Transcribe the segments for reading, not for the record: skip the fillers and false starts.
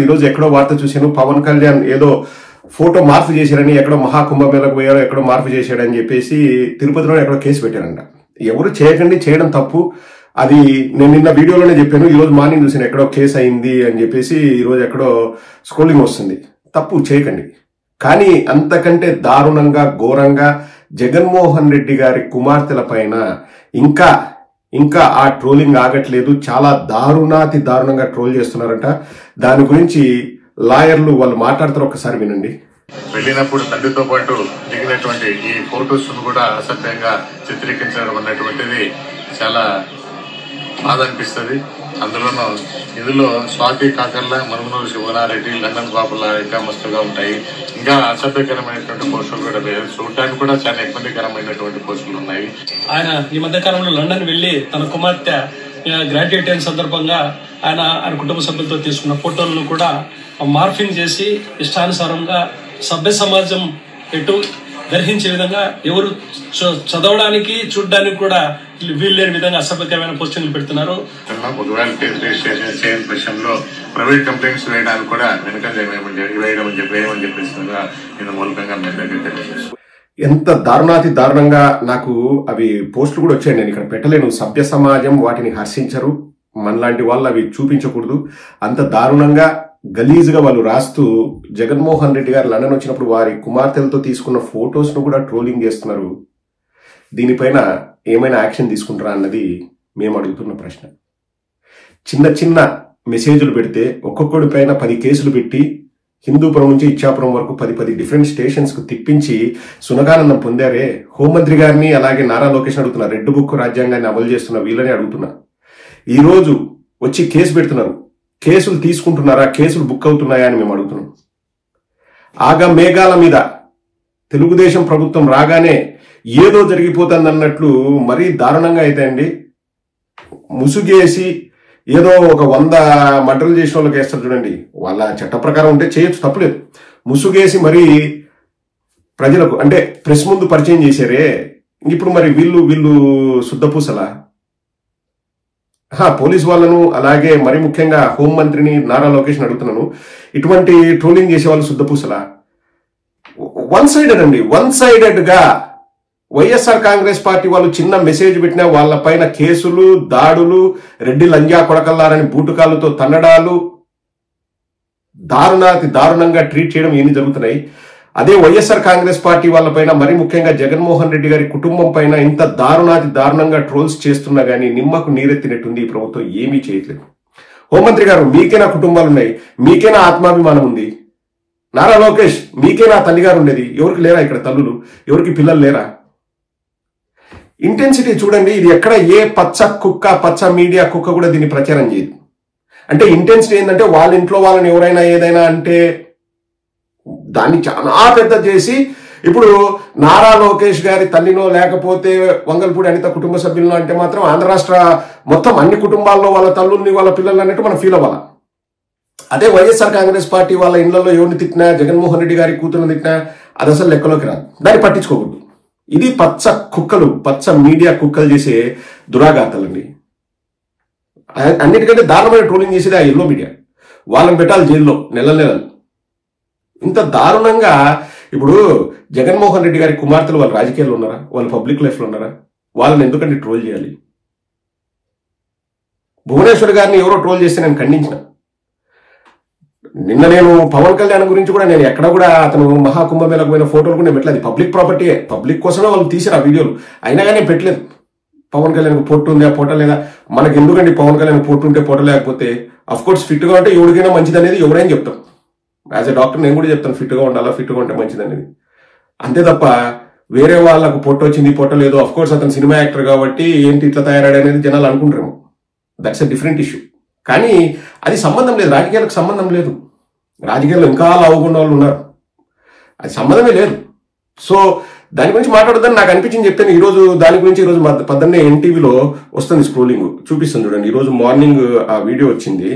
ఈ రోజు ఎక్కడో వార్త చూశాను, పవన్ కళ్యాణ్ ఏదో ఫోటో మార్పు చేశారని, ఎక్కడో మహాకుంభమేళకు పోయారో ఎక్కడో మార్పు చేశాడని చెప్పేసి తిరుపతిలో ఎక్కడో కేసు పెట్టారంట. ఎవరు చేయకండి, చేయడం తప్పు. అది నేను నిన్న వీడియోలోనే చెప్పాను. ఈ రోజు మార్నింగ్ చూసాను ఎక్కడో కేసు అయింది అని చెప్పేసి, ఈ రోజు ఎక్కడో స్క్రోలింగ్ వస్తుంది. తప్పు చేయకండి. కానీ అంతకంటే దారుణంగా ఘోరంగా జగన్మోహన్ రెడ్డి గారి కుమార్తెల పైన ఇంకా ఆ ట్రోలింగ్ ఆగట్లేదు. చాలా దారుణాతి దారుణంగా ట్రోల్ చేస్తున్నారంట. దాని గురించి లాయర్లు వాళ్ళు మాట్లాడతారు, ఒకసారి వినండి. వెళ్ళినప్పుడు తండ్రితో పాటు దిగినటువంటి ఈ ఫోటోస్ కూడా అసభ్యంగా చిత్రీకరించడం అన్నటువంటిది చాలా బాధ అనిపిస్తుంది. ఇందులో స్వాతి కాకర్ల, మనుమనూరు శివనారెడ్డి, లండన్ బాబుల ఇంకా మస్తుగా ఉంటాయి. ఇంకా అసభ్యకరమైనటువంటి పోస్టులు కూడా చూడటానికి కూడా చాలా ఇబ్బందికరమైనటువంటి పోస్టులు ఉన్నాయి. ఆయన ఈ మధ్య కాలంలో లండన్ వెళ్లి తన కుమార్తె గ్రాడ్యుయేట్ అయిన సందర్భంగా ఆయన కుటుంబ సభ్యులతో తీసుకున్న ఫోటోలను కూడా మార్ఫింగ్ చేసి ఇష్టానుసారంగా సభ్య సమాజం ఎటు గ్రహించే విధంగా, ఎవరు చదవడానికి చూడడానికి కూడా వీల్లేని విధంగా అసభ్యకరమైన పోస్టింగ్లు పెడుతున్నారు. విషయంలో ప్రైవేట్ కంప్లైంట్స్ వేయడానికి కూడా వేయమని చెప్పేస్తున్నా నేను మూలకంగా మీ దగ్గర తెలియజేస్తాను. ఎంత దారుణాతి దారుణంగా నాకు అవి పోస్టులు కూడా వచ్చాయి. నేను ఇక్కడ పెట్టలేను. సభ్య సమాజం వాటిని హర్షించరు. మనలాంటి వాళ్ళు అవి చూపించకూడదు. అంత దారుణంగా గలీజ్గా వాళ్ళు రాస్తూ, జగన్మోహన్ రెడ్డి గారు లండన్ వచ్చినప్పుడు వారి కుమార్తెలతో తీసుకున్న ఫొటోస్ ను కూడా ట్రోలింగ్ చేస్తున్నారు. దీనిపైన ఏమైనా యాక్షన్ తీసుకుంటారా అన్నది మేము అడుగుతున్న ప్రశ్న. చిన్న మెసేజ్లు పెడితే ఒక్కొక్కడి పైన 10 కేసులు పెట్టి హిందూపురం నుంచి ఇచ్చాపురం వరకు 10 డిఫరెంట్ స్టేషన్స్ కు తిప్పించి సునగానందం పొందారే. హోంమంత్రి గారిని అలాగే నారా లోకేష్ అడుగుతున్నా, రెడ్ బుక్ రాజ్యాంగాన్ని అమలు చేస్తున్న వీళ్ళని అడుగుతున్నా. ఈ రోజు వచ్చి కేసు పెడుతున్నారు. కేసులు తీసుకుంటున్నారా, కేసులు బుక్ అవుతున్నాయా అని మేము అడుగుతున్నాం. ఆగా మేఘాల మీద తెలుగుదేశం ప్రభుత్వం రాగానే ఏదో జరిగిపోతుంది అన్నట్లు మరీ దారుణంగా అయితే అండి, ముసుగేసి ఏదో ఒక 100 మర్డర్లు చేసిన వాళ్ళకి వేస్తారు చూడండి. వాళ్ళ చట్ట ప్రకారం ఉంటే చేయొచ్చు, తప్పులేదు. ముసుగేసి మరీ ప్రజలకు అంటే ప్రెస్ ముందు పరిచయం చేశారే. ఇప్పుడు మరి వీళ్ళు శుద్ధపూసలా? పోలీస్ వాళ్ళను అలాగే మరి ముఖ్యంగా హోంమంత్రిని నారా లోకేష్ అడుగుతున్నాను, ఇటువంటి ట్రోలింగ్ చేసే వాళ్ళు శుద్ధపూసలా? వన్ సైడెడ్ గా వైఎస్ఆర్ కాంగ్రెస్ పార్టీ వాళ్ళు చిన్న మెసేజ్ పెట్టినా వాళ్ళ పైన కేసులు, దాడులు, రెడ్డి లంజా కొడకల్లారని బూటుకాలతో తన్నడాలు, దారుణాతి దారుణంగా ట్రీట్ చేయడం ఇన్ని జరుగుతున్నాయి. అదే వైఎస్ఆర్ కాంగ్రెస్ పార్టీ వాళ్ళ పైన మరి ముఖ్యంగా జగన్మోహన్ రెడ్డి గారి కుటుంబం పైన ఇంత దారుణాతి దారుణంగా ట్రోల్స్ చేస్తున్నా గానీ నిమ్మకు నీరెత్తినట్టుంది. ఈ ప్రభుత్వం ఏమీ చేయట్లేదు. హోంమంత్రి గారు, మీకేనా కుటుంబాలు ఉన్నాయి? మీకేనా ఆత్మాభిమానం ఉంది? నారా లోకేష్, మీకేనా తల్లి గారు ఉండేది? ఎవరికి లేరా ఇక్కడ తల్లులు? ఎవరికి పిల్లలు లేరా? ఇంటెన్సిటీ చూడండి. ఇది ఎక్కడ ఏ పచ్చ మీడియా కుక్క కూడా దీన్ని ప్రచారం చేయదు. అంటే ఇంటెన్సిటీ ఏంటంటే వాళ్ళ ఇంట్లో వాళ్ళని ఎవరైనా ఏదైనా అంటే దాన్ని చాలా పెద్ద చేసి, ఇప్పుడు నారా లోకేష్ గారి తల్లినో లేకపోతే వంగల్పూడి అనిత కుటుంబ సభ్యులను అంటే మాత్రం ఆంధ్ర రాష్ట్ర మొత్తం అన్ని కుటుంబాల్లో వాళ్ళ తల్లుల్ని వాళ్ళ పిల్లల్ని అన్నట్టు మనం ఫీల్ అవ్వాలి. అదే వైఎస్ఆర్ కాంగ్రెస్ పార్టీ వాళ్ళ ఇళ్లలో ఎవరిని తిట్టినా, జగన్మోహన్ రెడ్డి గారి కూతురుని తిట్టినా అది అసలు లెక్కలోకి రాదు. దాన్ని పట్టించుకోకూడదు. ఇది పచ్చ మీడియా కుక్కలు చేసే దురాఘాతాలండి. అన్నిటికంటే దారుణమైన ట్రోలింగ్ చేసేది ఆ ఎల్లో మీడియా. వాళ్ళని పెట్టాలి జైల్లో నెలలు. ఇంత దారుణంగా ఇప్పుడు జగన్మోహన్ రెడ్డి గారి కుమార్తెలు వాళ్ళ రాజకీయాల్లో ఉన్నారా? వాళ్ళ పబ్లిక్ లైఫ్ లో ఉన్నారా? వాళ్ళని ఎందుకంటే ట్రోల్ చేయాలి? భువనేశ్వర్ గారిని ఎవరో ట్రోల్ చేస్తే నేను ఖండించిన. నిన్న నేను పవన్ కళ్యాణ్ గురించి కూడా నేను ఎక్కడ కూడా అతను మహాకుంభమేళకు పోయిన ఫోటోలు కూడా నేను పెట్టలేదు. పబ్లిక్ ప్రాపర్టీయే, పబ్లిక్ కోసమే వాళ్ళు తీసారు ఆ వీడియోలు. అయినా కానీ నేను పెట్టలేదు. పవన్ కళ్యాణ్ పొట్టు ఉందా పొట్ట లేదా మనకి ఎందుకండి? పవన్ కళ్యాణ్ పొట్టు ఉంటే పొట్ట లేకపోతే అఫ్ కోర్స్ ఫిట్ గా ఉంటే ఎవరికైనా మంచిది అనేది ఎవరైనా చెప్తాం. యాజ్ ఎ డాక్టర్ నేను కూడా చెప్తాను ఫిట్ గా ఉండాలా, ఫిట్ గా ఉంటే మంచిది అనేది. అంతే తప్ప వేరే వాళ్ళకు పొట్ట వచ్చింది పొట్ట లేదు, అఫ్ కోర్స్ అతను సినిమా యాక్టర్ కాబట్టి ఏంటి ఇట్లా తయారాడు అనేది జనాలు అనుకుంటారేమో. That's a different issue. కానీ అది సంబంధం లేదు, రాజకీయాలకు సంబంధం లేదు. రాజకీయాల్లో ఇంకా లావుకున్న వాళ్ళు ఉన్నారు, అది సంబంధమే లేదు. సో దాని గురించి మాట్లాడొద్దని నాకు అనిపించింది చెప్పాను. ఈ రోజు దాని గురించి ఈరోజు పొద్దున్నే ఎన్టీవీలో వస్తుంది, స్క్రోలింగ్ చూపిస్తుంది చూడండి. ఈ రోజు మార్నింగ్ ఆ వీడియో వచ్చింది.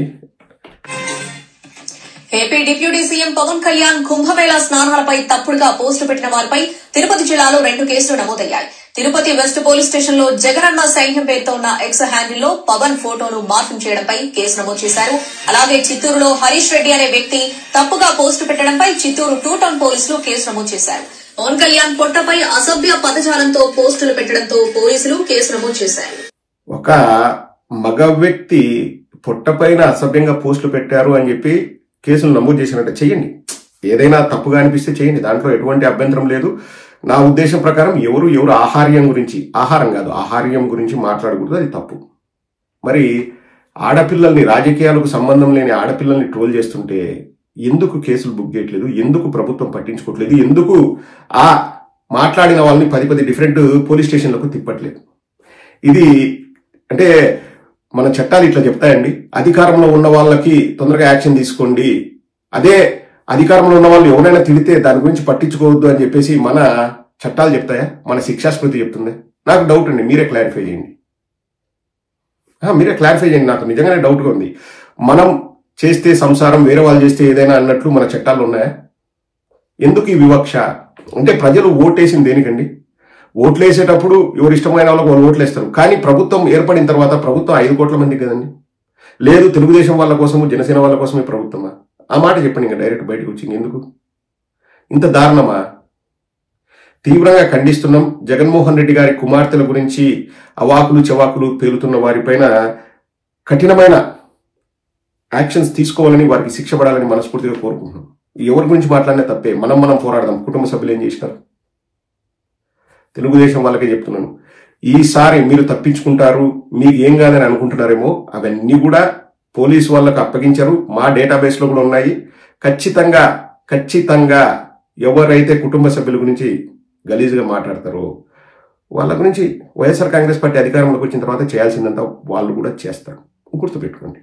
AP deputy CM Pawan Kalyan Kumbh Mela స్నానాలపై తప్పుడుగా పోస్టు పెట్టిన వారిపై తిరుపతి జిల్లాలో 2 కేసులు నమోదయ్యాయి. తిరుపతి వెస్ట్ పోలీస్ స్టేషన్ లో జగనన్న సైన్యం పేరుతో ఉన్న ఎక్స్ హ్యాండిల్ లో పవన్ ఫోటోను మార్ఫింగ్ చేయడంపై కేసు నమోదు చేశారు. అలాగే చిత్తూరులో హరీష్ రెడ్డి అనే వ్యక్తి తప్పుగా పోస్టు పెట్టడంపై చిత్తూరు 2 టౌన్ పోలీసులు కేసు నమోదు చేశారు. పవన్ కళ్యాణ్ పొట్టపై అసభ్య పదజాలంతో పోస్టులు పెట్టడంతో పోలీసులు కేసు నమోదు చేశారు. ఒక మగ వ్యక్తి పొట్టపైన అసభ్యంగా పోస్టులు పెట్టారు అని చెప్పి కేసులు నమోదు చేసినట్టు చేయండి. ఏదైనా తప్పుగా అనిపిస్తే చేయండి, దాంట్లో ఎటువంటి అభ్యంతరం లేదు. నా ఉద్దేశం ప్రకారం ఎవరు ఆహార్యం గురించి మాట్లాడకూడదు, అది తప్పు. మరి ఆడపిల్లల్ని, రాజకీయాలకు సంబంధం లేని ఆడపిల్లల్ని ట్రోల్ చేస్తుంటే ఎందుకు కేసులు బుక్ చేయట్లేదు? ఎందుకు ప్రభుత్వం పట్టించుకోవట్లేదు? ఎందుకు ఆ మాట్లాడిన వాళ్ళని 10 డిఫరెంట్ పోలీస్ స్టేషన్లకు తిప్పట్లేదు? ఇది అంటే మన చట్టాలు ఇట్లా చెప్తాయండి, అధికారంలో ఉన్న వాళ్ళకి తొందరగా యాక్షన్ తీసుకోండి, అదే అధికారంలో ఉన్న వాళ్ళు ఎవరైనా తిడితే దాని గురించి పట్టించుకోవద్దు అని చెప్పేసి మన చట్టాలు చెప్తాయా? మన శిక్షాస్మృతి చెప్తుంది? నాకు డౌట్ అండి, మీరే క్లారిఫై చేయండి. నాకు నిజంగానే డౌట్గా ఉంది. మనం చేస్తే సంసారం, వేరే వాళ్ళు చేస్తే ఏదైనా అన్నట్లు మన చట్టాలు ఉన్నాయా? ఎందుకు ఈ వివక్ష? అంటే ప్రజలు ఓటేసింది దేనికండి? ఓట్లు వేసేటప్పుడు ఎవరు ఇష్టమైన వాళ్ళకు వాళ్ళు ఓట్లు వేస్తారు. కానీ ప్రభుత్వం ఏర్పడిన తర్వాత ప్రభుత్వం 5 కోట్ల మందికి కదండి. లేదు తెలుగుదేశం వాళ్ళ కోసము, జనసేన వాళ్ళ కోసమే ప్రభుత్వమా? ఆ మాట చెప్పండి ఇంకా డైరెక్ట్ బయటకు వచ్చింది. ఎందుకు ఇంత దారుణమా? తీవ్రంగా ఖండిస్తున్నాం. జగన్మోహన్ రెడ్డి గారి కుమార్తెల గురించి అవాకులు చెవాకులు పేలుతున్న వారిపైన కఠినమైన యాక్షన్స్ తీసుకోవాలని, వారికి శిక్ష పడాలని మనస్ఫూర్తిగా కోరుకుంటున్నాం. ఎవరి గురించి మాట్లాడినా తప్పే, మనం పోరాడదాం. కుటుంబ సభ్యులు ఏం చేసినారు? తెలుగుదేశం వాళ్ళకే చెప్తున్నాను, ఈసారి మీరు తప్పించుకుంటారు, మీకు ఏం కాదని అనుకుంటున్నారేమో, అవన్నీ కూడా పోలీసు వాళ్ళకు అప్పగించారు. మా డేటాబేస్ లో కూడా ఉన్నాయి. ఖచ్చితంగా ఎవరైతే కుటుంబ సభ్యుల గురించి గలీజ్గా మాట్లాడతారో వాళ్ళ గురించి వైఎస్ఆర్ కాంగ్రెస్ పార్టీ అధికారంలోకి వచ్చిన తర్వాత చేయాల్సిందంతా వాళ్ళు కూడా చేస్తారు. గుర్తుపెట్టుకోండి.